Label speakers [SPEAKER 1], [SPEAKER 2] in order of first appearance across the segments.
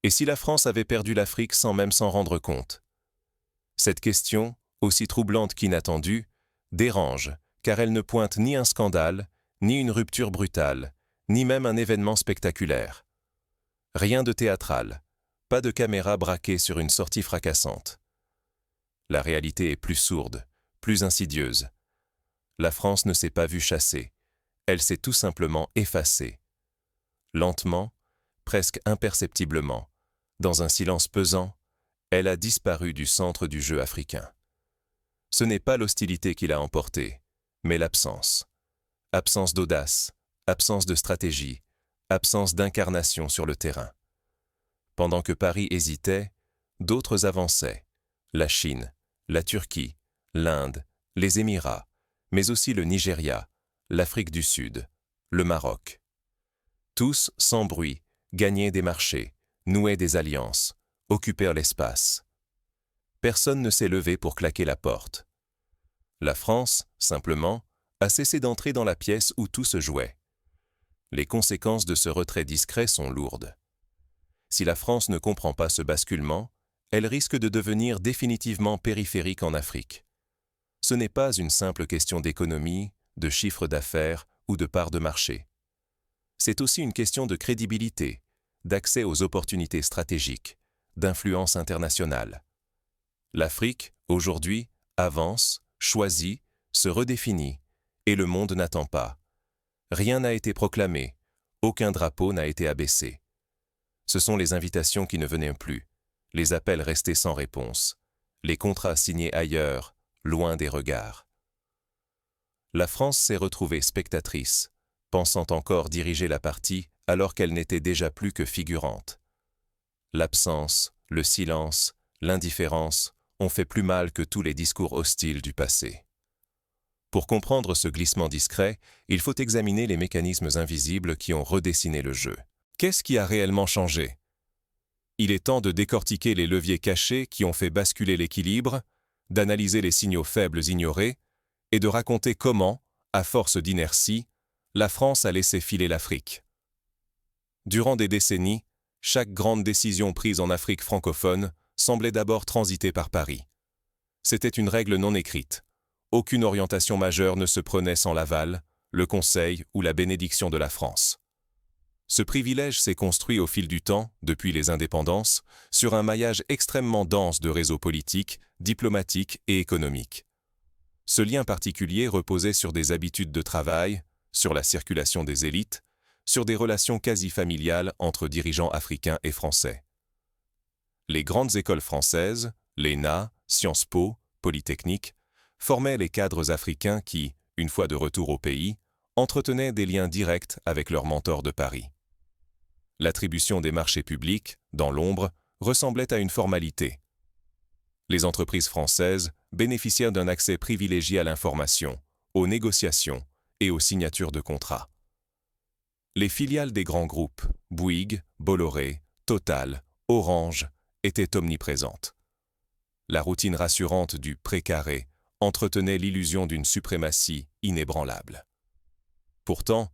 [SPEAKER 1] Et si la France avait perdu l'Afrique sans même s'en rendre compte? Cette question, aussi troublante qu'inattendue, dérange, car elle ne pointe ni un scandale, ni une rupture brutale, ni même un événement spectaculaire. Rien de théâtral, pas de caméra braquée sur une sortie fracassante. La réalité est plus sourde, plus insidieuse. La France ne s'est pas vue chasser, elle s'est tout simplement effacée. Lentement, presque imperceptiblement, dans un silence pesant, elle a disparu du centre du jeu africain. Ce n'est pas l'hostilité qui l'a emportée, mais l'absence. Absence d'audace, absence de stratégie, absence d'incarnation sur le terrain. Pendant que Paris hésitait, d'autres avançaient. La Chine, la Turquie, l'Inde, les Émirats, mais aussi le Nigeria, l'Afrique du Sud, le Maroc. Tous, sans bruit, gagnaient des marchés, nouaient des alliances, occupèrent l'espace. Personne ne s'est levé pour claquer la porte. La France, simplement, a cessé d'entrer dans la pièce où tout se jouait. Les conséquences de ce retrait discret sont lourdes. Si la France ne comprend pas ce basculement, elle risque de devenir définitivement périphérique en Afrique. Ce n'est pas une simple question d'économie, de chiffre d'affaires ou de part de marché. C'est aussi une question de crédibilité, d'accès aux opportunités stratégiques, d'influence internationale. L'Afrique, aujourd'hui, avance, choisit, se redéfinit, et le monde n'attend pas. Rien n'a été proclamé, aucun drapeau n'a été abaissé. Ce sont les invitations qui ne venaient plus, les appels restés sans réponse, les contrats signés ailleurs, loin des regards. La France s'est retrouvée spectatrice, pensant encore diriger la partie alors qu'elle n'était déjà plus que figurante. L'absence, le silence, l'indifférence ont fait plus mal que tous les discours hostiles du passé. Pour comprendre ce glissement discret, il faut examiner les mécanismes invisibles qui ont redessiné le jeu. Qu'est-ce qui a réellement changé? Il est temps de décortiquer les leviers cachés qui ont fait basculer l'équilibre, d'analyser les signaux faibles ignorés et de raconter comment, à force d'inertie, la France a laissé filer l'Afrique. Durant des décennies, chaque grande décision prise en Afrique francophone semblait d'abord transiter par Paris. C'était une règle non écrite. Aucune orientation majeure ne se prenait sans l'aval, le conseil ou la bénédiction de la France. Ce privilège s'est construit au fil du temps, depuis les indépendances, sur un maillage extrêmement dense de réseaux politiques, diplomatiques et économiques. Ce lien particulier reposait sur des habitudes de travail, sur la circulation des élites, sur des relations quasi familiales entre dirigeants africains et français. Les grandes écoles françaises, l'ENA, Sciences Po, Polytechnique, formaient les cadres africains qui, une fois de retour au pays, entretenaient des liens directs avec leurs mentors de Paris. L'attribution des marchés publics, dans l'ombre, ressemblait à une formalité. Les entreprises françaises bénéficièrent d'un accès privilégié à l'information, aux négociations et aux signatures de contrats. Les filiales des grands groupes, Bouygues, Bolloré, Total, Orange, étaient omniprésentes. La routine rassurante du précaré entretenait l'illusion d'une suprématie inébranlable. Pourtant,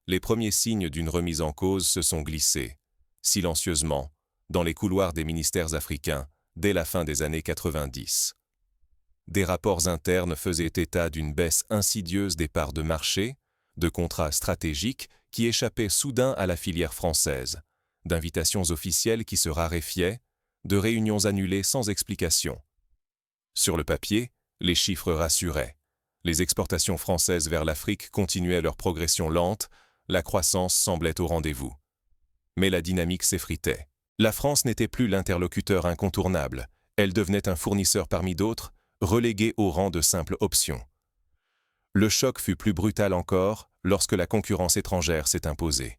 [SPEAKER 1] les premiers signes d'une remise en cause se sont glissés, silencieusement, dans les couloirs des ministères africains dès la fin des années 90. Des rapports internes faisaient état d'une baisse insidieuse des parts de marché, de contrats stratégiques qui échappaient soudain à la filière française, d'invitations officielles qui se raréfiaient, de réunions annulées sans explication. Sur le papier, les chiffres rassuraient. Les exportations françaises vers l'Afrique continuaient leur progression lente, la croissance semblait au rendez-vous. Mais la dynamique s'effritait. La France n'était plus l'interlocuteur incontournable, elle devenait un fournisseur parmi d'autres, relégué au rang de simple option. Le choc fut plus brutal encore lorsque la concurrence étrangère s'est imposée.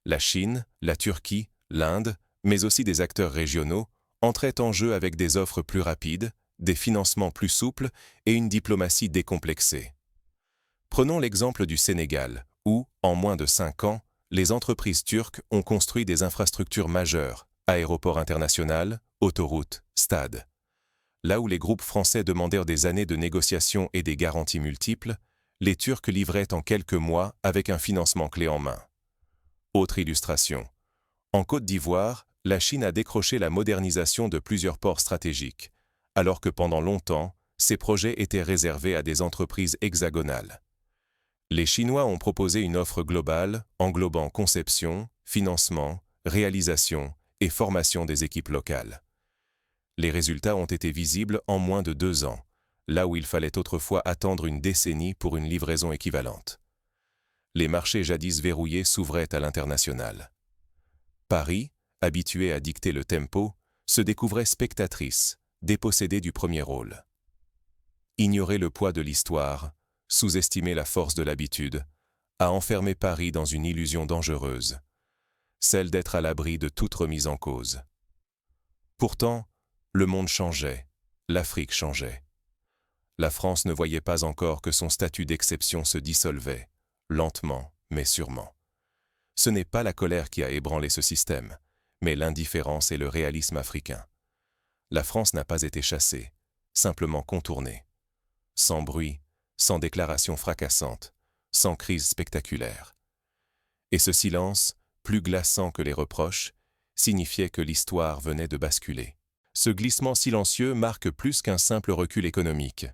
[SPEAKER 1] La Chine, la Turquie, l'Inde, mais aussi des acteurs régionaux, entraient en jeu avec des offres plus rapides, des financements plus souples et une diplomatie décomplexée. Prenons l'exemple du Sénégal, où, en moins de 5 ans, les entreprises turques ont construit des infrastructures majeures, aéroports internationaux, autoroutes, stades. Là où les groupes français demandèrent des années de négociations et des garanties multiples, les Turcs livraient en quelques mois avec un financement clé en main. Autre illustration. En Côte d'Ivoire, la Chine a décroché la modernisation de plusieurs ports stratégiques, alors que pendant longtemps, ces projets étaient réservés à des entreprises hexagonales. Les Chinois ont proposé une offre globale englobant conception, financement, réalisation et formation des équipes locales. Les résultats ont été visibles en moins de 2 ans, là où il fallait autrefois attendre une décennie pour une livraison équivalente. Les marchés jadis verrouillés s'ouvraient à l'international. Paris, habituée à dicter le tempo, se découvrait spectatrice, dépossédée du premier rôle. Ignorer le poids de l'histoire, sous-estimer la force de l'habitude, a enfermé Paris dans une illusion dangereuse, celle d'être à l'abri de toute remise en cause. Pourtant, le monde changeait, l'Afrique changeait. La France ne voyait pas encore que son statut d'exception se dissolvait, lentement mais sûrement. Ce n'est pas la colère qui a ébranlé ce système, mais l'indifférence et le réalisme africain. La France n'a pas été chassée, simplement contournée. Sans bruit, sans déclaration fracassante, sans crise spectaculaire. Et ce silence, plus glaçant que les reproches, signifiait que l'histoire venait de basculer. Ce glissement silencieux marque plus qu'un simple recul économique.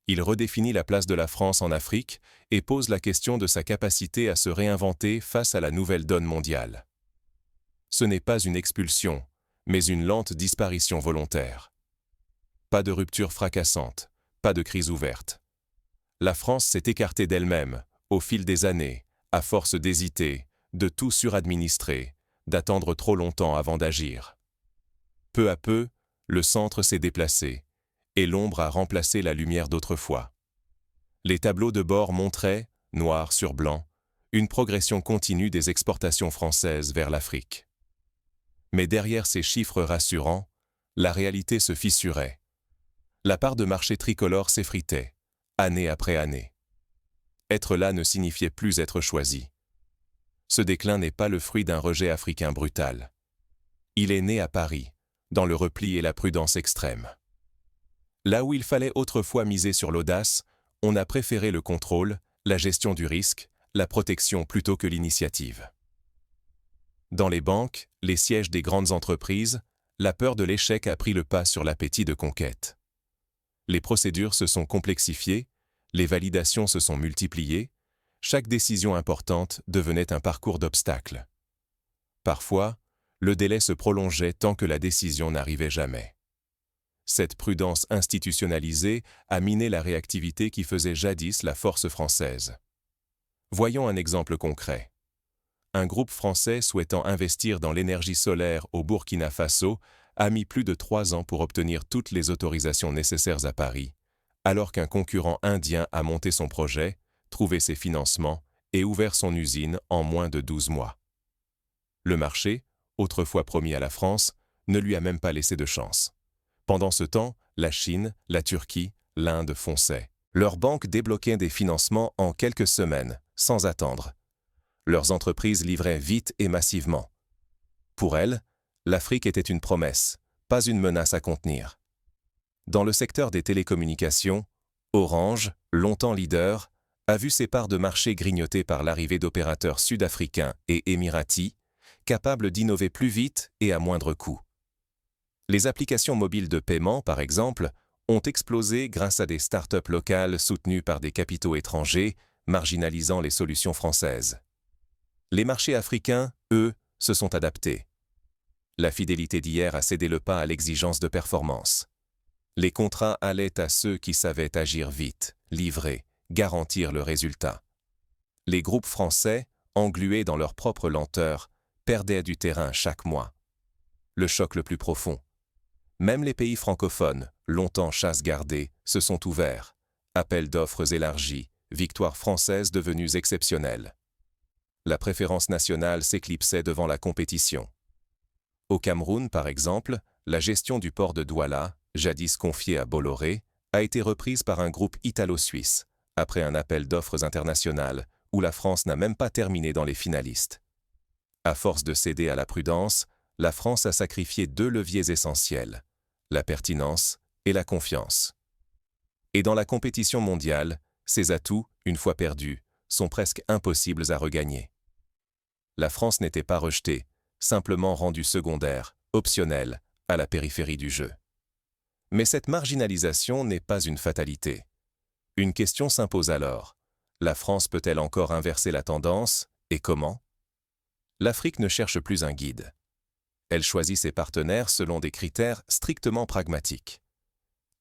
[SPEAKER 1] Il redéfinit la place de la France en Afrique et pose la question de sa capacité à se réinventer face à la nouvelle donne mondiale. Ce n'est pas une expulsion, mais une lente disparition volontaire. Pas de rupture fracassante, pas de crise ouverte. La France s'est écartée d'elle-même, au fil des années, à force d'hésiter, de tout suradministrer, d'attendre trop longtemps avant d'agir. Peu à peu, le centre s'est déplacé, et l'ombre a remplacé la lumière d'autrefois. Les tableaux de bord montraient, noir sur blanc, une progression continue des exportations françaises vers l'Afrique. Mais derrière ces chiffres rassurants, la réalité se fissurait. La part de marché tricolore s'effritait, année après année. Être là ne signifiait plus être choisi. Ce déclin n'est pas le fruit d'un rejet africain brutal. Il est né à Paris, dans le repli et la prudence extrême. Là où il fallait autrefois miser sur l'audace, on a préféré le contrôle, la gestion du risque, la protection plutôt que l'initiative. Dans les banques, les sièges des grandes entreprises, la peur de l'échec a pris le pas sur l'appétit de conquête. Les procédures se sont complexifiées, les validations se sont multipliées, chaque décision importante devenait un parcours d'obstacles. Parfois, le délai se prolongeait tant que la décision n'arrivait jamais. Cette prudence institutionnalisée a miné la réactivité qui faisait jadis la force française. Voyons un exemple concret. Un groupe français souhaitant investir dans l'énergie solaire au Burkina Faso a mis plus de 3 ans pour obtenir toutes les autorisations nécessaires à Paris, alors qu'un concurrent indien a monté son projet, trouvé ses financements et ouvert son usine en moins de 12 mois. Le marché, autrefois promis à la France, ne lui a même pas laissé de chance. Pendant ce temps, la Chine, la Turquie, l'Inde fonçaient. Leurs banques débloquaient des financements en quelques semaines, sans attendre. Leurs entreprises livraient vite et massivement. Pour elles, l'Afrique était une promesse, pas une menace à contenir. Dans le secteur des télécommunications, Orange, longtemps leader, a vu ses parts de marché grignotées par l'arrivée d'opérateurs sud-africains et émiratis, capables d'innover plus vite et à moindre coût. Les applications mobiles de paiement, par exemple, ont explosé grâce à des start-up locales soutenues par des capitaux étrangers, marginalisant les solutions françaises. Les marchés africains, eux, se sont adaptés. La fidélité d'hier a cédé le pas à l'exigence de performance. Les contrats allaient à ceux qui savaient agir vite, livrer, garantir le résultat. Les groupes français, englués dans leur propre lenteur, perdaient du terrain chaque mois. Le choc le plus profond. Même les pays francophones, longtemps chasse gardée, se sont ouverts. Appels d'offres élargis, victoires françaises devenues exceptionnelles. La préférence nationale s'éclipsait devant la compétition. Au Cameroun, par exemple, la gestion du port de Douala, jadis confiée à Bolloré, a été reprise par un groupe italo-suisse, après un appel d'offres international, où la France n'a même pas terminé dans les finalistes. À force de céder à la prudence, la France a sacrifié 2 leviers essentiels, la pertinence et la confiance. Et dans la compétition mondiale, ces atouts, une fois perdus, sont presque impossibles à regagner. La France n'était pas rejetée, simplement rendue secondaire, optionnelle, à la périphérie du jeu. Mais cette marginalisation n'est pas une fatalité. Une question s'impose alors. La France peut-elle encore inverser la tendance, et comment? L'Afrique ne cherche plus un guide. Elle choisit ses partenaires selon des critères strictement pragmatiques.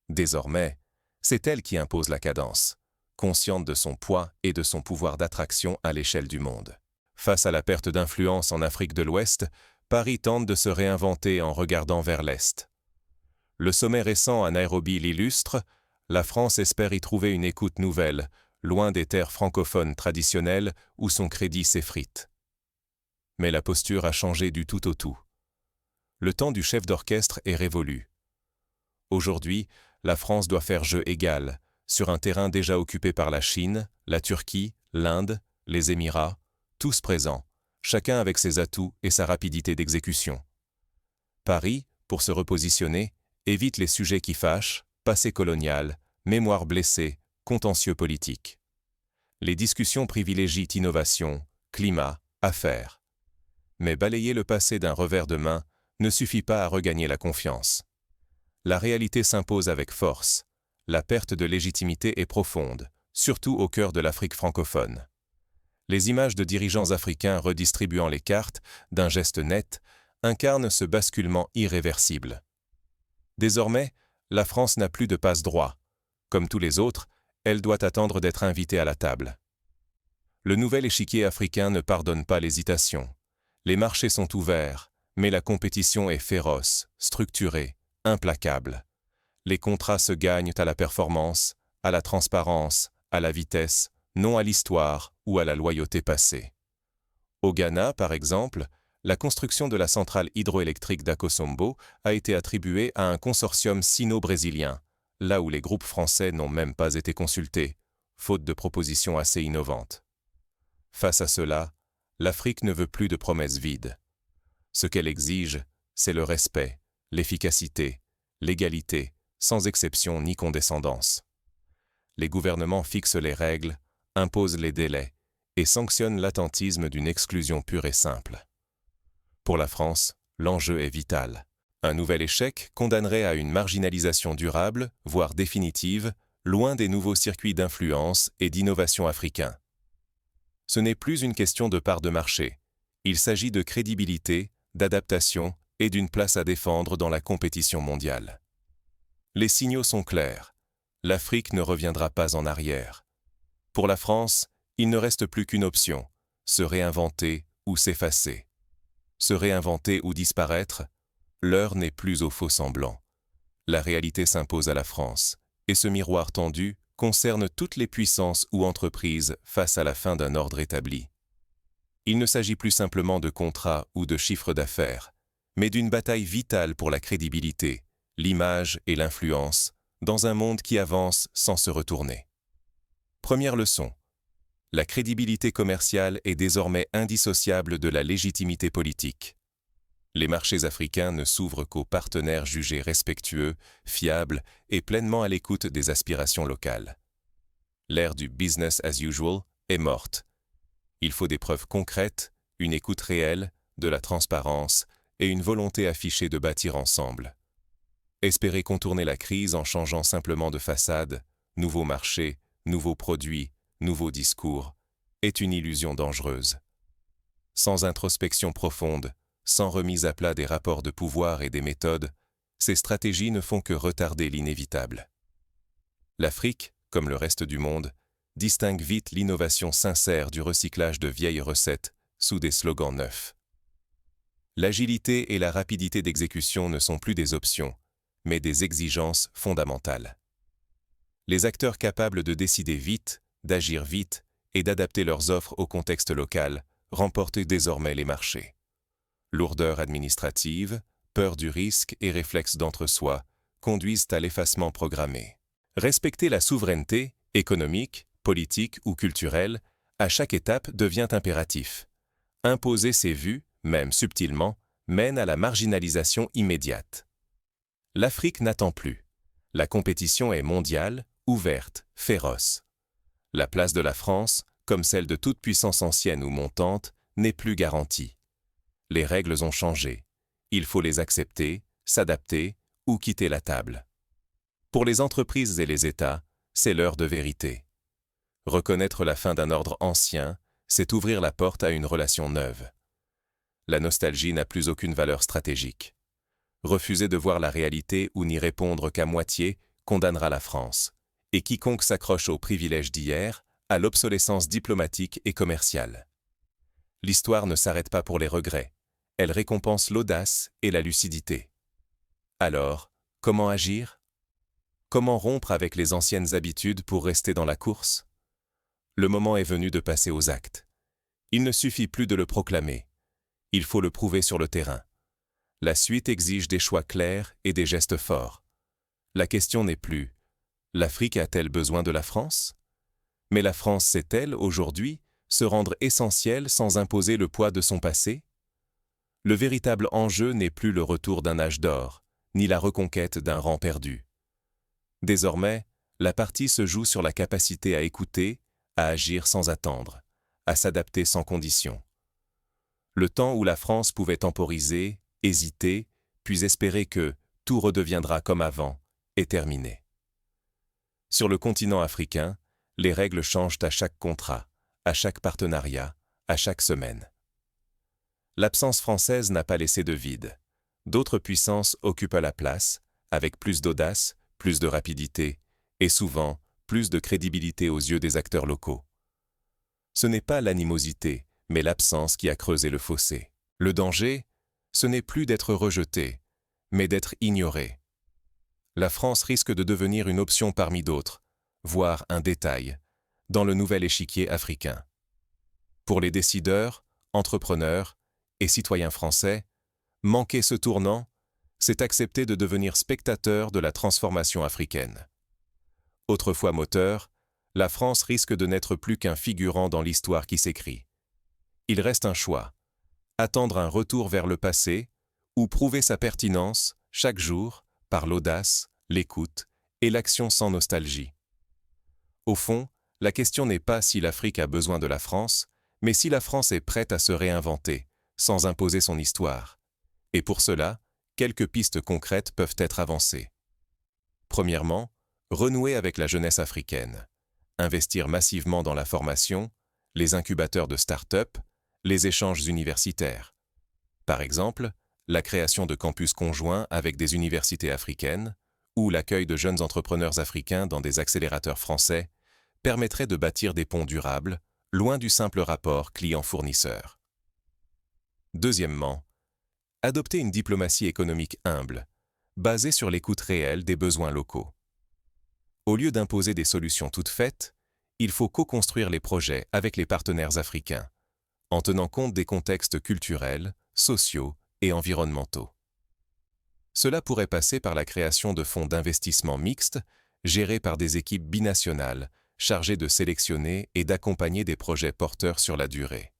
[SPEAKER 1] Désormais, c'est elle qui impose la cadence, consciente de son poids et de son pouvoir d'attraction à l'échelle du monde. Face à la perte d'influence en Afrique de l'Ouest, Paris tente de se réinventer en regardant vers l'Est. Le sommet récent à Nairobi l'illustre, la France espère y trouver une écoute nouvelle, loin des terres francophones traditionnelles où son crédit s'effrite. Mais la posture a changé du tout au tout. Le temps du chef d'orchestre est révolu. Aujourd'hui, la France doit faire jeu égal, sur un terrain déjà occupé par la Chine, la Turquie, l'Inde, les Émirats, tous présents, chacun avec ses atouts et sa rapidité d'exécution. Paris, pour se repositionner, évite les sujets qui fâchent, passé colonial, mémoire blessée, contentieux politique. Les discussions privilégient innovation, climat, affaires. Mais balayer le passé d'un revers de main ne suffit pas à regagner la confiance. La réalité s'impose avec force. La perte de légitimité est profonde, surtout au cœur de l'Afrique francophone. Les images de dirigeants africains redistribuant les cartes, d'un geste net, incarnent ce basculement irréversible. Désormais, la France n'a plus de passe-droit. Comme tous les autres, elle doit attendre d'être invitée à la table. Le nouvel échiquier africain ne pardonne pas l'hésitation. Les marchés sont ouverts, mais la compétition est féroce, structurée, implacable. Les contrats se gagnent à la performance, à la transparence, à la vitesse, non à l'histoire ou à la loyauté passée. Au Ghana, par exemple, la construction de la centrale hydroélectrique d'Akosombo a été attribuée à un consortium sino-brésilien, là où les groupes français n'ont même pas été consultés, faute de propositions assez innovantes. Face à cela, l'Afrique ne veut plus de promesses vides. Ce qu'elle exige, c'est le respect, l'efficacité, l'égalité, sans exception ni condescendance. Les gouvernements fixent les règles, imposent les délais et sanctionnent l'attentisme d'une exclusion pure et simple. Pour la France, l'enjeu est vital. Un nouvel échec condamnerait à une marginalisation durable, voire définitive, loin des nouveaux circuits d'influence et d'innovation africains. Ce n'est plus une question de part de marché. Il s'agit de crédibilité, d'adaptation et d'une place à défendre dans la compétition mondiale. Les signaux sont clairs. L'Afrique ne reviendra pas en arrière. Pour la France, il ne reste plus qu'une option, se réinventer ou s'effacer. Se réinventer ou disparaître, l'heure n'est plus au faux-semblant. La réalité s'impose à la France, et ce miroir tendu concerne toutes les puissances ou entreprises face à la fin d'un ordre établi. Il ne s'agit plus simplement de contrats ou de chiffres d'affaires, mais d'une bataille vitale pour la crédibilité, l'image et l'influence, dans un monde qui avance sans se retourner. Première leçon. La crédibilité commerciale est désormais indissociable de la légitimité politique. Les marchés africains ne s'ouvrent qu'aux partenaires jugés respectueux, fiables et pleinement à l'écoute des aspirations locales. L'ère du business as usual est morte. Il faut des preuves concrètes, une écoute réelle, de la transparence et une volonté affichée de bâtir ensemble. Espérer contourner la crise en changeant simplement de façade, nouveaux marchés, nouveaux produits, nouveaux discours, est une illusion dangereuse. Sans introspection profonde, sans remise à plat des rapports de pouvoir et des méthodes, ces stratégies ne font que retarder l'inévitable. L'Afrique, comme le reste du monde, distingue vite l'innovation sincère du recyclage de vieilles recettes sous des slogans neufs. L'agilité et la rapidité d'exécution ne sont plus des options, mais des exigences fondamentales. Les acteurs capables de décider vite, d'agir vite et d'adapter leurs offres au contexte local remportent désormais les marchés. Lourdeur administrative, peur du risque et réflexe d'entre-soi conduisent à l'effacement programmé. Respecter la souveraineté, économique, politique ou culturelle, à chaque étape devient impératif. Imposer ses vues, même subtilement, mène à la marginalisation immédiate. L'Afrique n'attend plus. La compétition est mondiale, ouverte, féroce. La place de la France, comme celle de toute puissance ancienne ou montante, n'est plus garantie. Les règles ont changé. Il faut les accepter, s'adapter ou quitter la table. Pour les entreprises et les États, c'est l'heure de vérité. Reconnaître la fin d'un ordre ancien, c'est ouvrir la porte à une relation neuve. La nostalgie n'a plus aucune valeur stratégique. Refuser de voir la réalité ou n'y répondre qu'à moitié condamnera la France. Et quiconque s'accroche aux privilèges d'hier, à l'obsolescence diplomatique et commerciale. L'histoire ne s'arrête pas pour les regrets. Elle récompense l'audace et la lucidité. Alors, comment agir? Comment rompre avec les anciennes habitudes pour rester dans la course? Le moment est venu de passer aux actes. Il ne suffit plus de le proclamer. Il faut le prouver sur le terrain. La suite exige des choix clairs et des gestes forts. La question n'est plus « L'Afrique a-t-elle besoin de la France ?» Mais la France sait-elle, aujourd'hui, se rendre essentielle sans imposer le poids de son passé? Le véritable enjeu n'est plus le retour d'un âge d'or, ni la reconquête d'un rang perdu. Désormais, la partie se joue sur la capacité à écouter, à agir sans attendre, à s'adapter sans condition. Le temps où la France pouvait temporiser, hésiter, puis espérer que tout redeviendra comme avant, est terminé. Sur le continent africain, les règles changent à chaque contrat, à chaque partenariat, à chaque semaine. L'absence française n'a pas laissé de vide. D'autres puissances occupent la place, avec plus d'audace, plus de rapidité, et souvent plus de crédibilité aux yeux des acteurs locaux. Ce n'est pas l'animosité, mais l'absence qui a creusé le fossé. Le danger, ce n'est plus d'être rejeté, mais d'être ignoré. La France risque de devenir une option parmi d'autres, voire un détail, dans le nouvel échiquier africain. Pour les décideurs, entrepreneurs et citoyens français, manquer ce tournant, c'est accepter de devenir spectateur de la transformation africaine. Autrefois moteur, la France risque de n'être plus qu'un figurant dans l'histoire qui s'écrit. Il reste un choix, attendre un retour vers le passé ou prouver sa pertinence chaque jour par l'audace, l'écoute et l'action sans nostalgie. Au fond, la question n'est pas si l'Afrique a besoin de la France, mais si la France est prête à se réinventer, sans imposer son histoire. Et pour cela, quelques pistes concrètes peuvent être avancées. Premièrement, renouer avec la jeunesse africaine. Investir massivement dans la formation, les incubateurs de start-up, les échanges universitaires. Par exemple, la création de campus conjoints avec des universités africaines ou l'accueil de jeunes entrepreneurs africains dans des accélérateurs français permettrait de bâtir des ponts durables, loin du simple rapport client-fournisseur. Deuxièmement, adopter une diplomatie économique humble, basée sur l'écoute réelle des besoins locaux. Au lieu d'imposer des solutions toutes faites, il faut co-construire les projets avec les partenaires africains, en tenant compte des contextes culturels, sociaux et environnementaux. Cela pourrait passer par la création de fonds d'investissement mixtes, gérés par des équipes binationales, chargées de sélectionner et d'accompagner des projets porteurs sur la durée.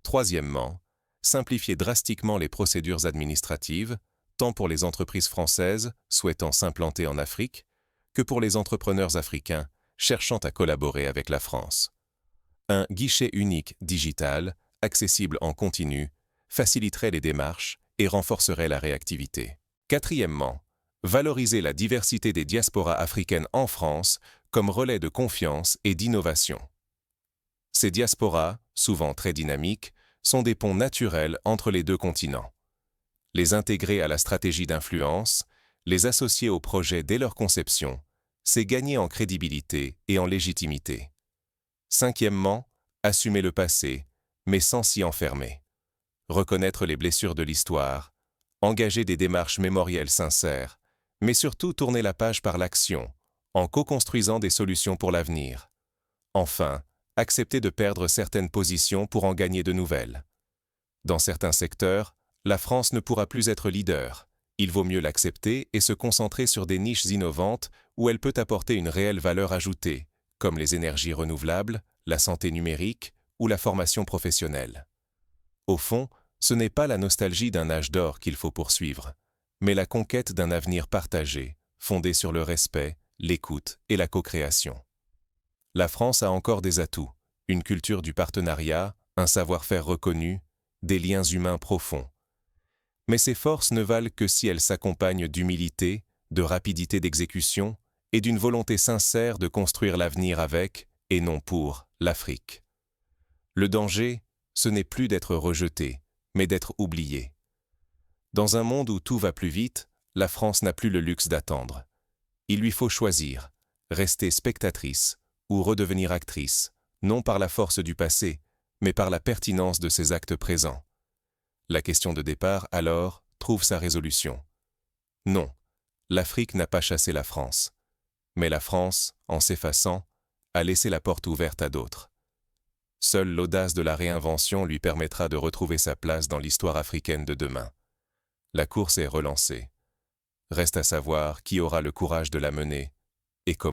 [SPEAKER 1] Troisièmement, simplifier drastiquement les procédures administratives, tant pour les entreprises françaises souhaitant s'implanter en Afrique, que pour les entrepreneurs africains cherchant à collaborer avec la France. Un guichet unique digital, accessible en continu, faciliterait les démarches et renforcerait la réactivité. Quatrièmement, valoriser la diversité des diasporas africaines en France comme relais de confiance et d'innovation. Ces diasporas, souvent très dynamiques, sont des ponts naturels entre les deux continents. Les intégrer à la stratégie d'influence, les associer au projet dès leur conception, c'est gagner en crédibilité et en légitimité. Cinquièmement, assumer le passé, mais sans s'y enfermer. Reconnaître les blessures de l'histoire, engager des démarches mémorielles sincères, mais surtout tourner la page par l'action, en co-construisant des solutions pour l'avenir. Enfin, accepter de perdre certaines positions pour en gagner de nouvelles. Dans certains secteurs, la France ne pourra plus être leader. Il vaut mieux l'accepter et se concentrer sur des niches innovantes où elle peut apporter une réelle valeur ajoutée, comme les énergies renouvelables, la santé numérique ou la formation professionnelle. Au fond, ce n'est pas la nostalgie d'un âge d'or qu'il faut poursuivre, mais la conquête d'un avenir partagé, fondé sur le respect, l'écoute et la co-création. La France a encore des atouts, une culture du partenariat, un savoir-faire reconnu, des liens humains profonds. Mais ces forces ne valent que si elles s'accompagnent d'humilité, de rapidité d'exécution et d'une volonté sincère de construire l'avenir avec, et non pour, l'Afrique. Le danger, ce n'est plus d'être rejeté, mais d'être oublié. Dans un monde où tout va plus vite, la France n'a plus le luxe d'attendre. Il lui faut choisir, rester spectatrice ou redevenir actrice, non par la force du passé, mais par la pertinence de ses actes présents. La question de départ, alors, trouve sa résolution. Non, l'Afrique n'a pas chassé la France. Mais la France, en s'effaçant, a laissé la porte ouverte à d'autres. Seule l'audace de la réinvention lui permettra de retrouver sa place dans l'histoire africaine de demain. La course est relancée. Reste à savoir qui aura le courage de la mener et comment.